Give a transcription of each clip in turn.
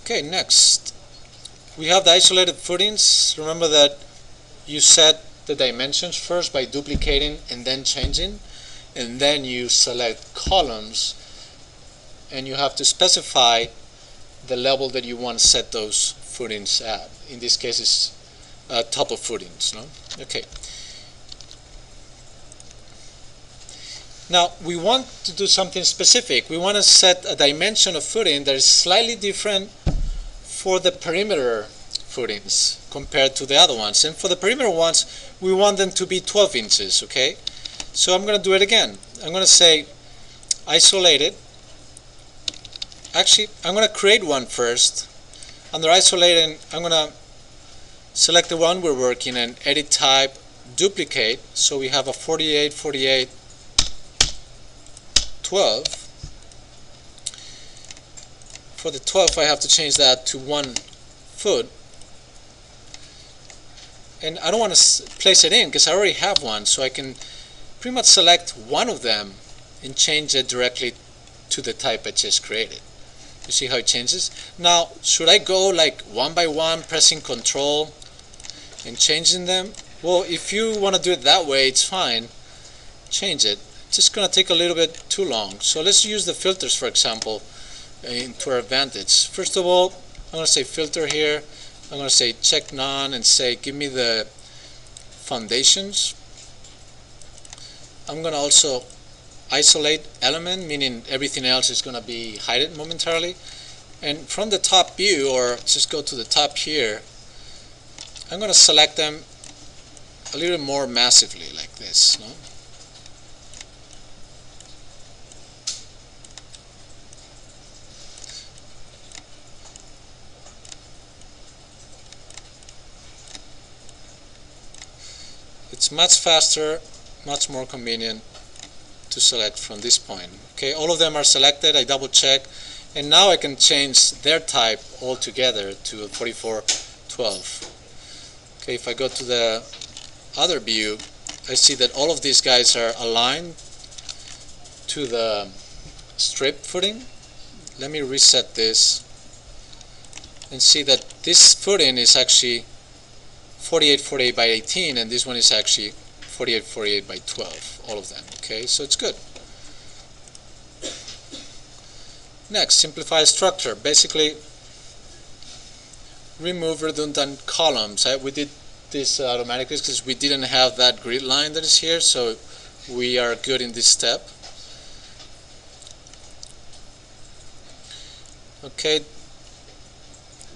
Okay, next we have the isolated footings. Remember that you set the dimensions first by duplicating and then changing, and then you select columns and you have to specify the level that you want to set those footings at. In this case it's top of footings, no? Okay. Now we want to do something specific. We want to set a dimension of footing that is slightly different for the perimeter footings compared to the other ones. And for the perimeter ones, we want them to be 12 inches, okay? So I'm going to do it again. I'm going to say isolated. Actually, I'm going to create one first. Under isolated, I'm going to select the one we're working and edit type, duplicate. So we have a 48, 48, 12. For the 12, I have to change that to 1 foot. And I don't want to place it in because I already have one, so I can pretty much select one of them and change it directly to the type I just created. You see how it changes? Now, should I go like one by one, pressing Control and changing them? Well, if you want to do it that way, it's fine. Change it. It's just going to take a little bit too long. So let's use the filters, for example, to our advantage. First of all, I'm going to say filter here. I'm going to say check none and say give me the foundations. I'm going to also isolate element, meaning everything else is going to be hidden momentarily. And from the top view, or just go to the top here, I'm going to select them a little more massively like this, no? It's much faster, much more convenient to select from this point. Okay, all of them are selected. I double check, and now I can change their type altogether to 4412. Okay, if I go to the other view, I see that all of these guys are aligned to the strip footing. Let me reset this and see that this footing is actually 4848 by 18, and this one is actually 4848 by 12, all of them. Okay, so it's good. Next, simplify structure. Basically, remove redundant columns. We did this automatically because we didn't have that grid line that is here, so we are good in this step. Okay,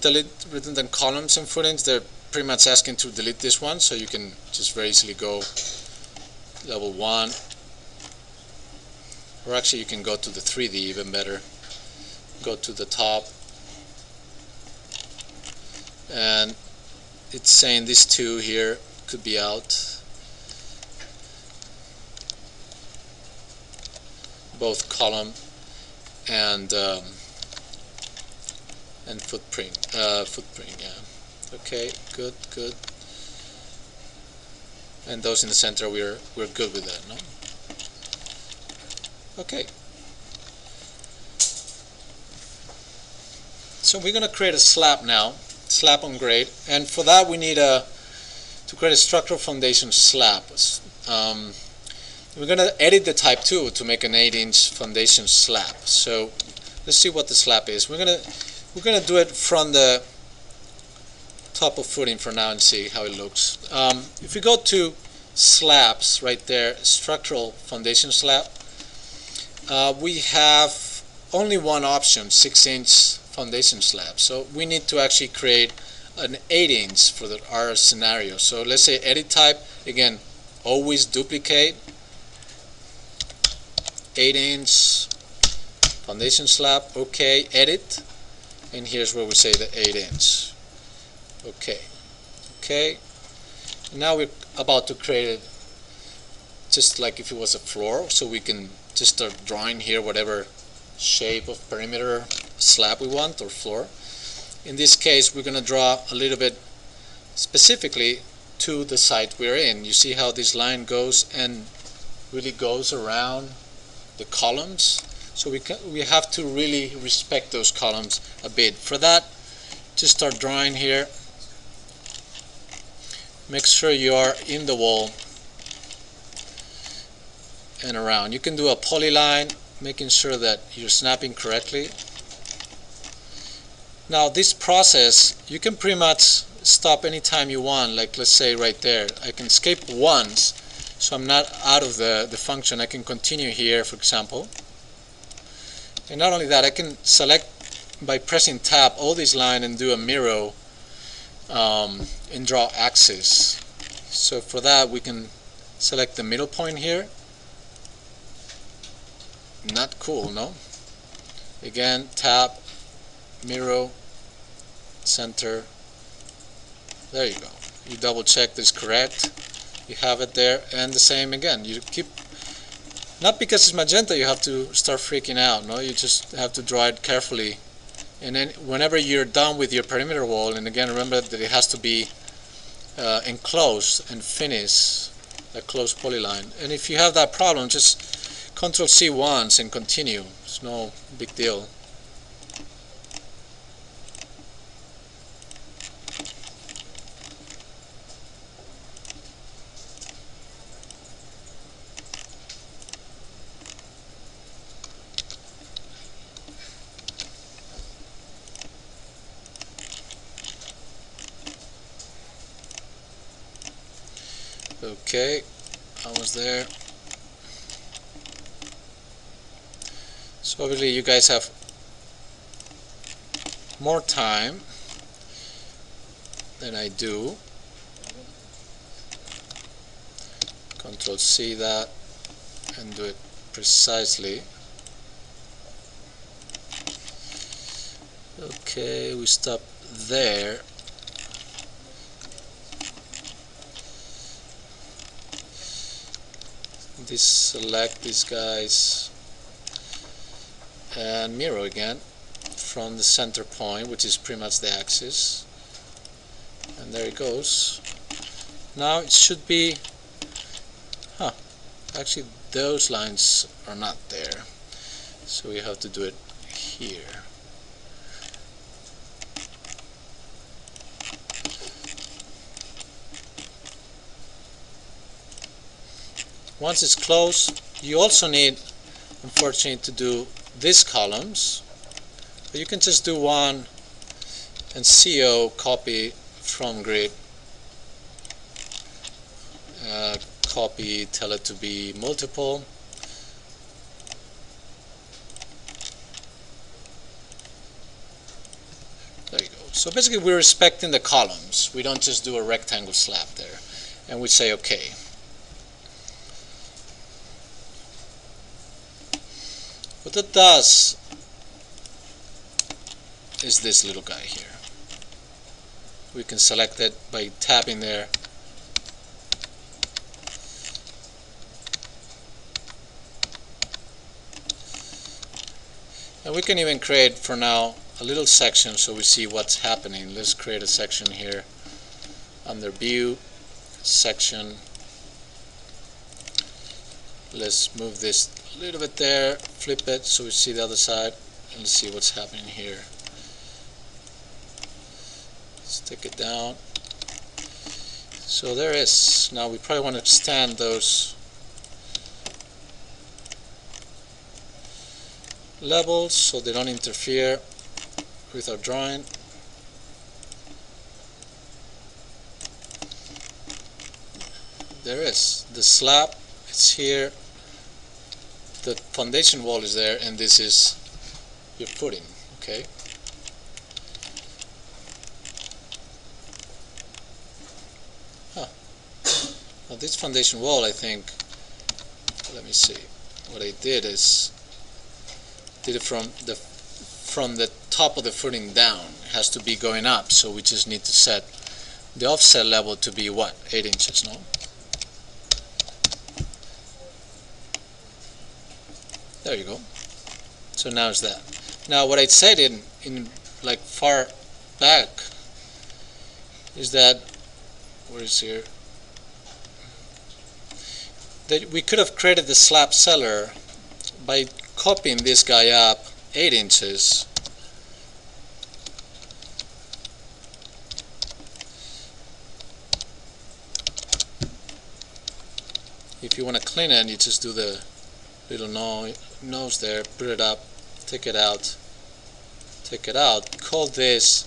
delete redundant columns and footings. They're pretty much asking to delete this one, so you can just very easily go level 1, or actually you can go to the 3D even better. Go to the top, and it's saying these two here could be out, both column and footprint. Yeah. Okay, good. And those in the center, we're good with that, no? Okay. So we're going to create a slab now, slab on grade, and for that we need to create a structural foundation slab. We're going to edit the type too to make an 8-inch foundation slab. So let's see what the slab is. We're going to do it from the top of footing for now and see how it looks. If we go to slabs right there, structural foundation slab, we have only one option, 6-inch foundation slab. So we need to actually create an 8-inch for our scenario. So let's say edit type, again, always duplicate, 8-inch foundation slab, okay, edit, and here's where we say the 8-inch. Okay, now we're about to create it just like if it was a floor, so we can just start drawing here whatever shape of perimeter slab we want, or floor. In this case, we're going to draw a little bit specifically to the site we're in. You see how this line goes and really goes around the columns, so we have to really respect those columns a bit. For that, just start drawing here. Make sure you are in the wall and around. You can do a polyline, making sure that you're snapping correctly. Now this process you can pretty much stop anytime you want, like let's say right there. I can escape once, so I'm not out of the function. I can continue here, for example. And not only that, I can select by pressing tab all this line and do a mirror and draw axis. So for that we can select the middle point here. Not cool, no? Again, tab, mirror, center. There you go. You double check this correct. You have it there, and the same again. You keep, not because it's magenta you have to start freaking out, no? You just have to draw it carefully. And then whenever you're done with your perimeter wall, and again remember that it has to be enclosed and finish a closed polyline. And if you have that problem, just Control C once and continue. It's no big deal. Okay, almost there. So obviously you guys have more time than I do. Control C that and do it precisely. Okay, we stop there. Select these guys and mirror again from the center point, which is pretty much the axis, and there it goes. Now it should be, actually those lines are not there, so we have to do it here. Once it's closed, you also need, unfortunately, to do these columns. But you can just do one and CO, copy from grid, copy, tell it to be multiple. There you go. So basically we're respecting the columns. We don't just do a rectangle slab there. And we say OK. What that does is this little guy here. We can select it by tapping there. And we can even create, for now, a little section so we see what's happening. Let's create a section here under View, Section. Let's move this a little bit there, flip it so we see the other side, and let's see what's happening here. Let's take it down. So there is. Now we probably want to extend those levels so they don't interfere with our drawing. There is. The slab, it's here. The foundation wall is there, and this is your footing. Okay. Now this foundation wall, I think, let me see. What I did is did it from the top of the footing down. It has to be going up, so we just need to set the offset level to be what? 8 inches, no? There you go. So now it's that. Now what I said in like far back is that, where is here? That we could have created the slab seller by copying this guy up 8 inches If you want to clean it, you just do the little nose there, put it up, take it out, call this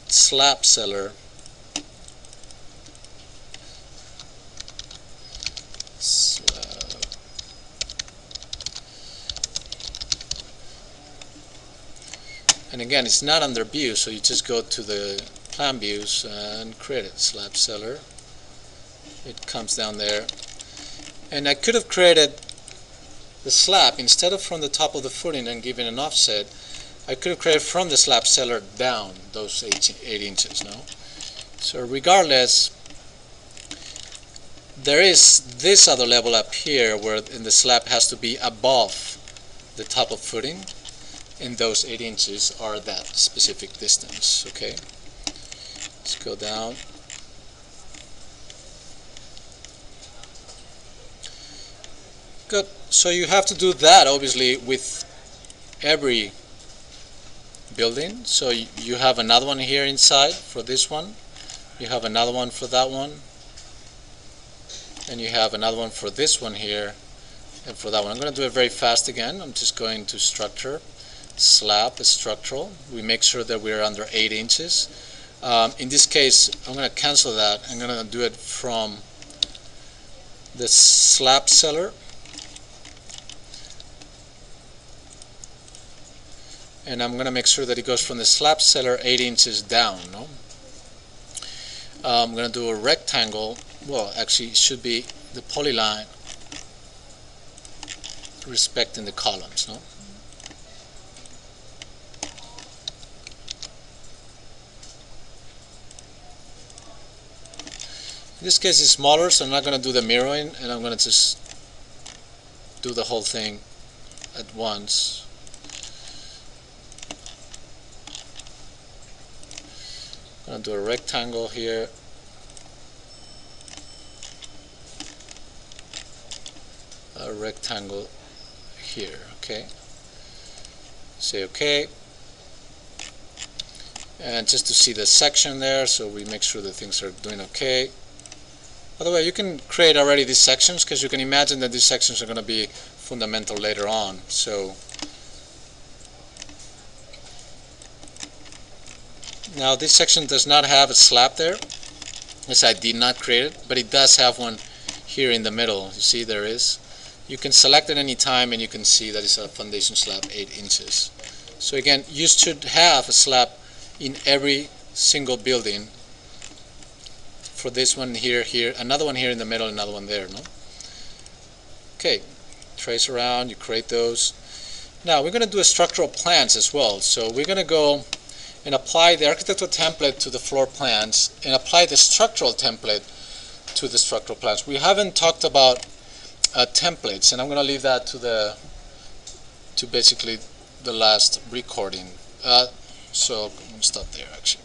slab seller. Slab. And again, it's not under view, so you just go to the plan views and create it, slab seller. It comes down there. And I could have created the slab, instead of from the top of the footing and giving an offset, I could have created from the slab seller down those 8 inches, no? So regardless, there is this other level up here where the slab has to be above the top of footing, and those 8 inches are that specific distance, okay? Let's go down. Good. So you have to do that obviously with every building. So you have another one here inside for this one, you have another one for that one, and you have another one for this one here and for that one. I'm going to do it very fast again. I'm just going to structure, slab, structural. We make sure that we're under 8 inches. In this case, I'm going to cancel that. I'm going to do it from the slab seller. And I'm going to make sure that it goes from the slab seller 8 inches down. No? I'm going to do a rectangle. Well, actually, it should be the polyline respecting the columns. No? In this case, it's smaller, so I'm not going to do the mirroring, and I'm going to just do the whole thing at once. I'm going to do a rectangle here, a rectangle here, okay? Say okay, and just to see the section there, so we make sure that things are doing okay. By the way, you can create already these sections because you can imagine that these sections are going to be fundamental later on. So now this section does not have a slab there, as I did not create it, but it does have one here in the middle. You see there is. You can select it any time and you can see that it's a foundation slab 8 inches. So again, you should have a slab in every single building. For this one here, another one here in the middle, another one there, no? Okay, trace around, you create those. Now we're going to do a structural plans as well. So we're going to go and apply the architectural template to the floor plans and apply the structural template to the structural plans. We haven't talked about templates, and I'm going to leave that to basically the last recording. So I'm going to stop there actually.